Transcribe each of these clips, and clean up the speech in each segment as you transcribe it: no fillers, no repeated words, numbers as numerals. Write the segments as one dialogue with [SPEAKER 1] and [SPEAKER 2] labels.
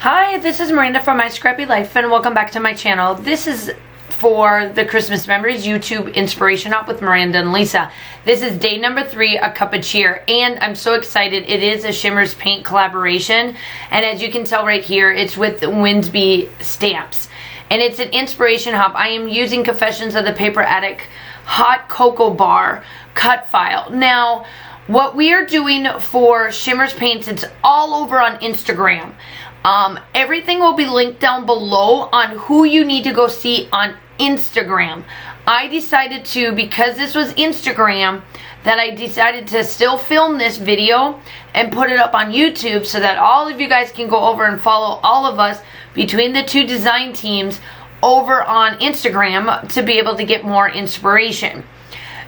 [SPEAKER 1] Hi, this is Miranda from My Scrappy Life and welcome back to my channel. This is for the Christmas Memories YouTube Inspiration Hop with Miranda and Lisa. This is day number 3, A Cup of Cheer, and I'm so excited. It is a Shimmerz paint collaboration, and as you can tell right here, it's with Winsby stamps. And it's an inspiration hop. I am using Confessions of the Paper Addict Hot Cocoa Bar cut file. Now, what we are doing for Shimmerz paints, it's all over on Instagram. Everything will be linked down below on who you need to go see on Instagram. I decided to, because this was Instagram, that I decided to still film this video and put it up on YouTube so that all of you guys can go over and follow all of us between the two design teams over on Instagram to be able to get more inspiration.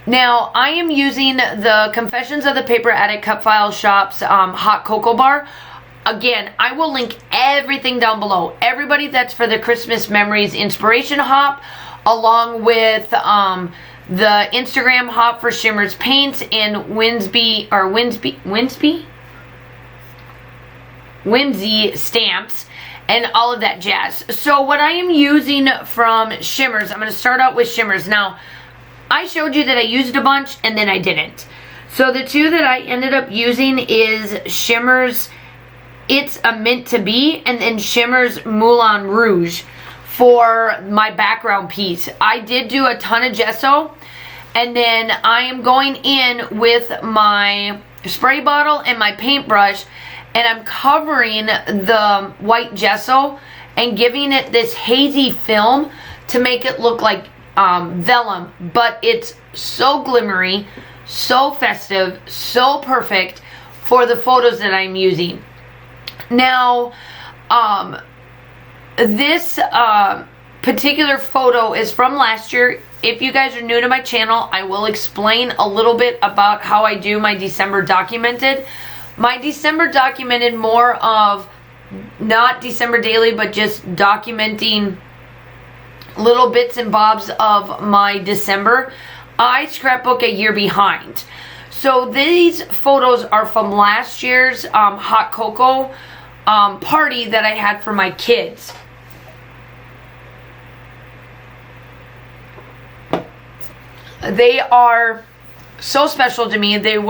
[SPEAKER 1] Now, I am using the Confessions of the Paper Addict Cut File Shop's Hot Cocoa Bar. Again, I will link everything down below. Everybody that's for the Christmas Memories Inspiration Hop, along with the Instagram hop for Shimmerz paints and Winsby stamps and all of that jazz. So what I am using from Shimmerz, I'm going to start out with Shimmerz. Now, I showed you that I used a bunch and then I didn't. So the two that I ended up using is Shimmerz It's a Meant to Be and then Shimmerz Moulin Rouge for my background piece. I did do a ton of gesso, and then I am going in with my spray bottle and my paintbrush, and I'm covering the white gesso and giving it this hazy film to make it look like vellum, but it's so glimmery, so festive, so perfect for the photos that I'm using. Now, this particular photo is from last year. If you guys are new to my channel, I will explain a little bit about how I do my December documented. My December documented more of not December daily, but just documenting little bits and bobs of my December. I scrapbook a year behind. So these photos are from last year's hot cocoa party that I had for my kids. They are so special to me. It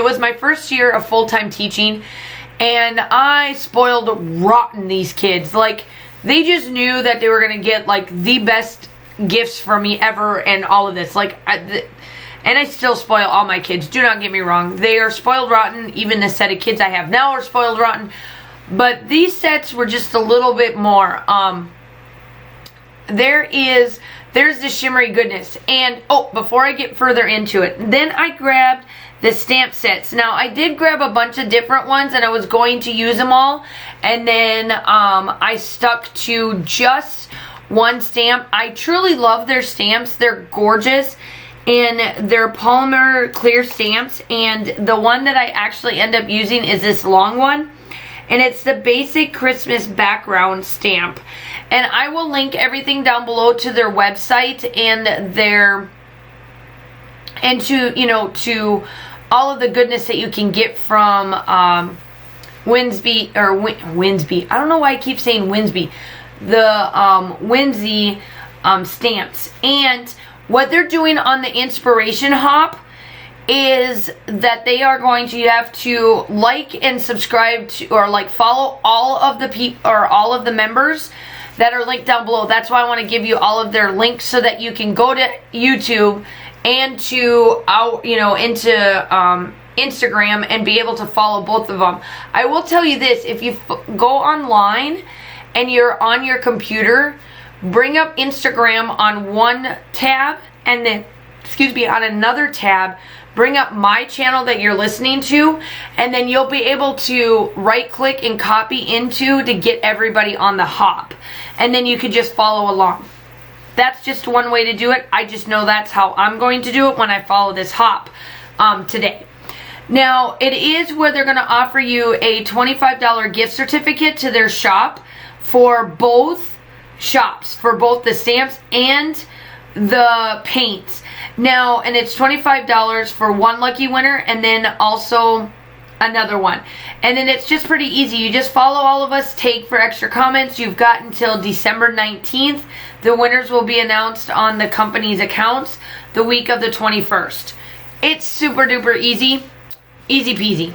[SPEAKER 1] was my first year of full-time teaching, and I spoiled rotten these kids. Like, they just knew that they were going to get like the best gifts from me ever and all of this. Like, and I still spoil all my kids. Do not get me wrong. They are spoiled rotten. Even the set of kids I have now are spoiled rotten. But these sets were just a little bit more. There's the shimmery goodness. And, oh, before I get further into it, then I grabbed the stamp sets. Now, I did grab a bunch of different ones, and I was going to use them all. And then I stuck to just one stamp. I truly love their stamps. They're gorgeous. And they're polymer clear stamps. And the one that I actually end up using is this long one. And it's the basic Christmas background stamp. And I will link everything down below to their website and to all of the goodness that you can get from Winsby. I don't know why I keep saying Winsby. The Winsby stamps. And what they're doing on the inspiration hop is that they are going to, you have to like and subscribe to, or like follow all of the people or all of the members that are linked down below. That's why I want to give you all of their links so that you can go to YouTube and to into Instagram and be able to follow both of them. I will tell you this: if you go online and you're on your computer, bring up Instagram on one tab, and then on another tab, bring up my channel that you're listening to, and then you'll be able to right click and copy into to get everybody on the hop, and then you could just follow along. That's just one way to do it. I just know that's how I'm going to do it when I follow this hop today. Now, it is where they're going to offer you a $25 gift certificate to their shop for both shops, for both the stamps and the paints. Now, and it's $25 for one lucky winner, and then also another one. And then it's just pretty easy. You just follow all of us, take for extra comments. You've got until December 19th. The winners will be announced on the company's accounts the week of the 21st. It's super duper easy. Easy peasy.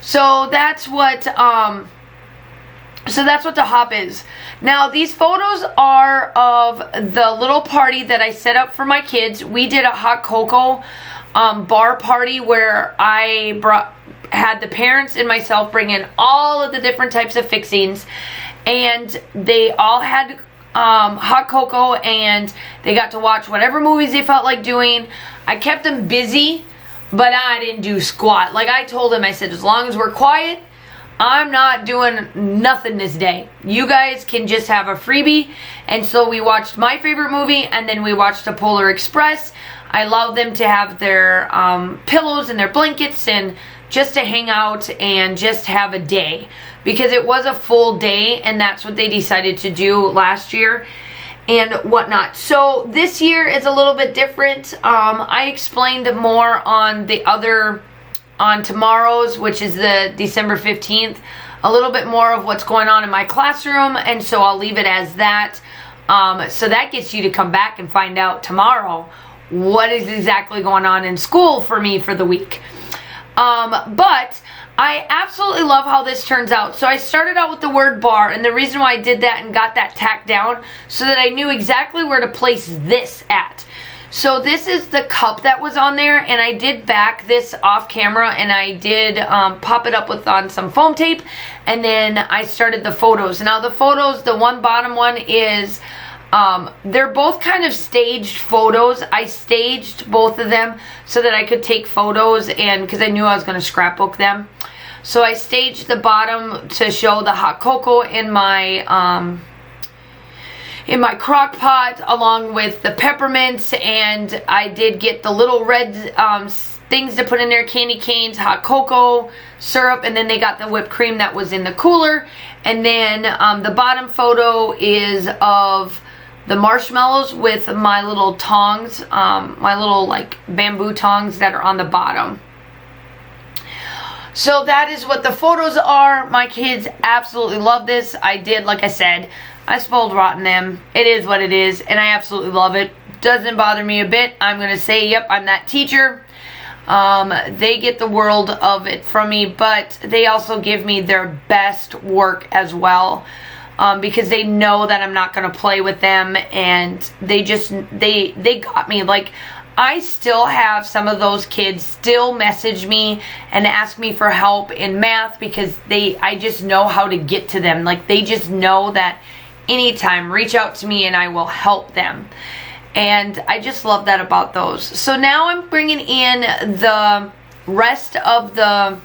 [SPEAKER 1] So that's what the hop is. Now these photos are of the little party that I set up for my kids. We did a hot cocoa bar party where I had the parents and myself bring in all of the different types of fixings, and they all had hot cocoa, and they got to watch whatever movies they felt like doing. I kept them busy, but I didn't do squat. Like I told them, I said, as long as we're quiet, I'm not doing nothing this day. You guys can just have a freebie. And so we watched my favorite movie, and then we watched the Polar Express. I allowed them to have their pillows and their blankets and just to hang out and just have a day, because it was a full day, and that's what they decided to do last year and whatnot. So this year is a little bit different. I explained more on tomorrow's, which is the December 15th, a little bit more of what's going on in my classroom, and so I'll leave it as that. So that gets you to come back and find out tomorrow what is exactly going on in school for me for the week. But I absolutely love how this turns out. So I started out with the word bar, and the reason why I did that and got that tacked down so that I knew exactly where to place this at. So this is the cup that was on there, and I did back this off camera, and I did pop it up on some foam tape, and then I started the photos. Now the photos, the bottom one is, they're both kind of staged photos. I staged both of them so that I could take photos, and because I knew I was going to scrapbook them. So I staged the bottom to show the hot cocoa in my crock pot along with the peppermints, and I did get the little red things to put in there, candy canes, hot cocoa, syrup, and then they got the whipped cream that was in the cooler. And then the bottom photo is of the marshmallows with my little tongs, my little like bamboo tongs that are on the bottom. So that is what the photos are. My kids absolutely love this. I did, like I said, I spoiled rotten them. It is what it is, and I absolutely love it. Doesn't bother me a bit. I'm going to say, yep, I'm that teacher. They get the world of it from me, but they also give me their best work as well. Because they know that I'm not going to play with them, and they got me. Like, I still have some of those kids still message me and ask me for help in math, because I just know how to get to them. Like, they just know that anytime, reach out to me and I will help them. And I just love that about those. So now I'm bringing in the rest of the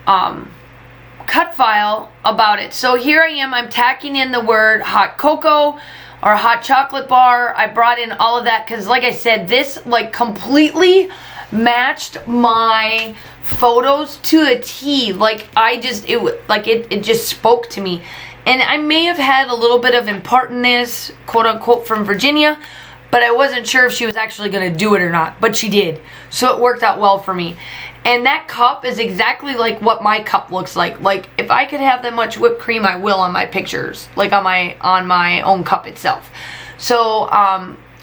[SPEAKER 1] cut file about it. So here I am, I'm tacking in the word hot cocoa or hot chocolate bar. I brought in all of that because, like I said, this like completely matched my photos to a T. Like it just spoke to me. And I may have had a little bit of importantness, quote unquote, from Virginia, but I wasn't sure if she was actually going to do it or not, but she did. So it worked out well for me. And that cup is exactly like what my cup looks like. Like, if I could have that much whipped cream, I will on my pictures, like on my own cup itself. So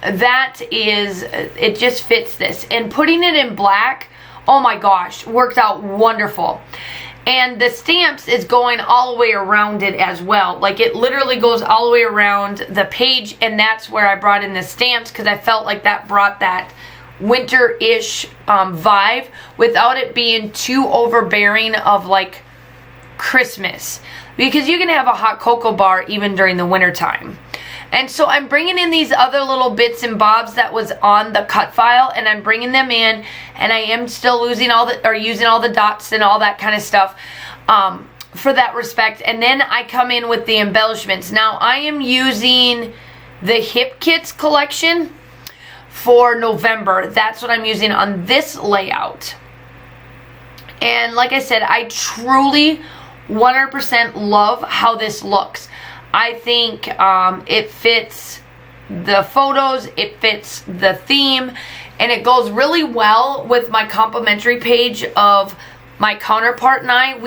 [SPEAKER 1] that is, it just fits this. And putting it in black, oh my gosh, worked out wonderful. And the stamps is going all the way around it as well. Like, it literally goes all the way around the page, and that's where I brought in the stamps, because I felt like that brought that winter-ish vibe without it being too overbearing of like Christmas, because you can have a hot cocoa bar even during the winter time. And so I'm bringing in these other little bits and bobs that was on the cut file, and I'm bringing them in, and I am still using all the dots and all that kind of stuff for that respect. And then I come in with the embellishments. Now I am using the Hip Kits collection for November. That's what I'm using on this layout. And like I said, I truly 100% love how this looks. I think it fits the photos, it fits the theme, and it goes really well with my complimentary page of my counterpart and I,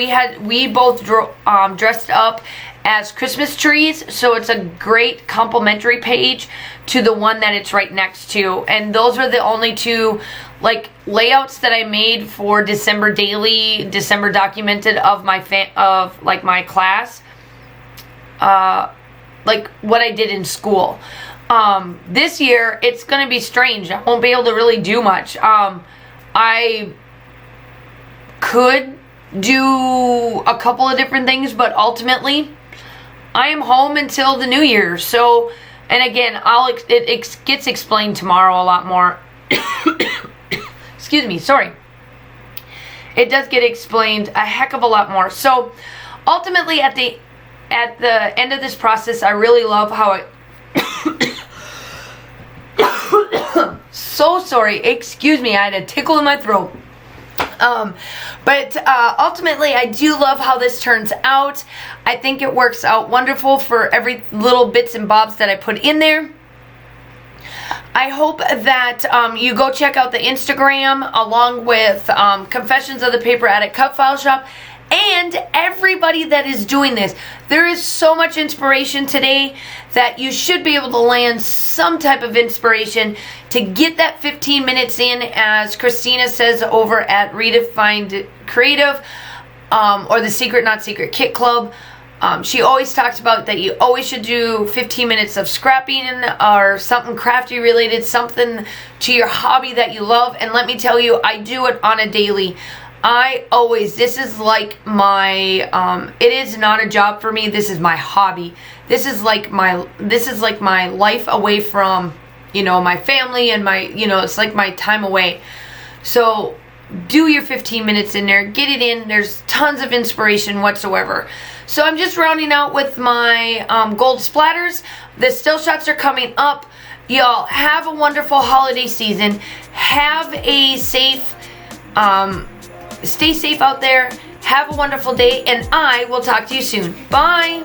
[SPEAKER 1] we both dressed up as Christmas trees, so it's a great complimentary page to the one that it's right next to. And those are the only two like layouts that I made for December daily, December documented of my my class, like what I did in school. This year it's gonna be strange. I won't be able to really do much. I could do a couple of different things, but ultimately I am home until the new year. So, and again, it gets explained tomorrow a lot more. Excuse me, sorry. It does get explained a heck of a lot more. So, ultimately, at the end of this process, I really love how it. So sorry. Excuse me. I had a tickle in my throat. But ultimately, I do love how this turns out. I think it works out wonderful for every little bits and bobs that I put in there. I hope that you go check out the Instagram along with Confessions of the Paper Addict Cut File Shop. And everybody that is doing this, there is so much inspiration today that you should be able to land some type of inspiration to get that 15 minutes in, as Christina says over at Redefined Creative, or the Secret Not Secret Kit Club. She always talks about that you always should do 15 minutes of scrapping or something crafty related, something to your hobby that you love. And let me tell you, I do it on a daily. This is like my, it is not a job for me. This is my hobby. This is like my life away from, my family and my, it's like my time away. So do your 15 minutes in there, get it in. There's tons of inspiration whatsoever. So I'm just rounding out with my gold splatters. The still shots are coming up. Y'all have a wonderful holiday season. Have a safe, stay safe out there. Have a wonderful day, and I will talk to you soon. Bye.